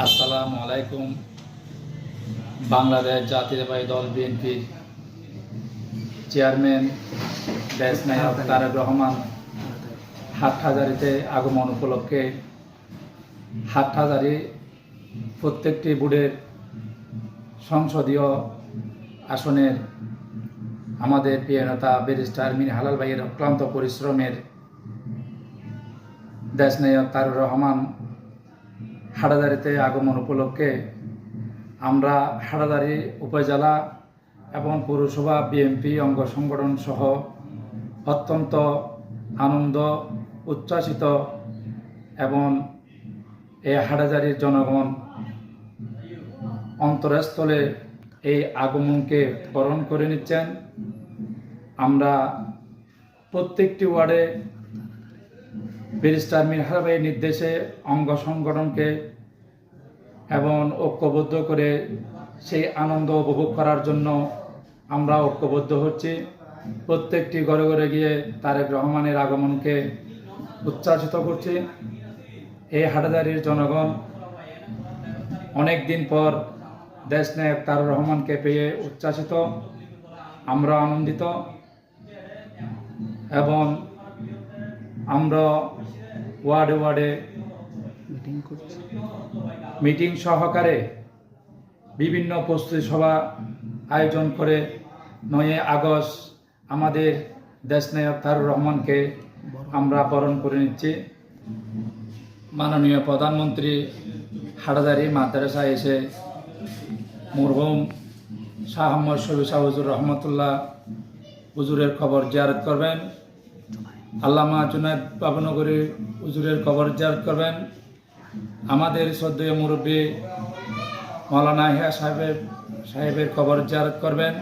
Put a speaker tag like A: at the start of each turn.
A: আসসালামু আলাইকুম। বাংলাদেশ জাতীয়তাবাদী দল বিএনপির চেয়ারম্যান দেশ নায়ক তারেক রহমান হাটহাজারীতে আগমন উপলক্ষে হাটহাজারী প্রত্যেকটি বুথের সংসদীয় আসনের আমাদের প্রিয় নেতা ব্যারিস্টার মির হালাল ভাইয়ের অক্লান্ত পরিশ্রমের দেশ নায়ক তারেক রহমান হাটহাজারীতে আগমন উপলক্ষে আমরা হাটহাজারী উপজেলা এবং পৌরসভা বিএনপি অঙ্গ সংগঠন সহ অত্যন্ত আনন্দ উচ্ছ্বাসিত এবং এই হাটহাজারীর জনগণ অন্তরস্থলে এই আগমনকে বরণ করে নিচ্ছেন। আমরা প্রত্যেকটি ওয়ার্ডে ব্যারিস্টার মির হালাল ভাইয়ের নির্দেশে অঙ্গ সংগঠনকে এবং ঐক্যবদ্ধ করে সেই আনন্দ উপভোগ করার জন্য আমরা ঐক্যবদ্ধ হচ্ছি। প্রত্যেকটি ঘরে ঘরে গিয়ে তারেক রহমানের আগমনকে উচ্ছ্বাসিত করছি। এই হাটহাজারীর জনগণ অনেক দিন পর দেশ নায়ক তারেক রহমানকে পেয়ে উচ্ছ্বাসিত, আমরা আনন্দিত এবং আমরা ওয়ার্ডে ওয়ার্ডে মিটিং সহকারে বিভিন্ন প্রস্তুতি সভা আয়োজন করে 9 আগস্ট আমাদের দেশনায়ক তারেক রহমানকে আমরা বরণ করে নিচ্ছি। মাননীয় প্রধানমন্ত্রী হাটহাজারী মাদ্রাসায় এসে মরহুম শাহ আহমদ শফি শাহ হুজুর রহমতুল্লাহ হুজুরের কবর জিয়ারত করবেন। আল্লামা জুনায়েদ বাবুনগরী হুজুরের কবর জিয়ারত করবেন। আমাদের শ্রদ্ধেয় মুরব্বী মাওলানা ইহা সাহেবের কবর জিয়ারত করবেন।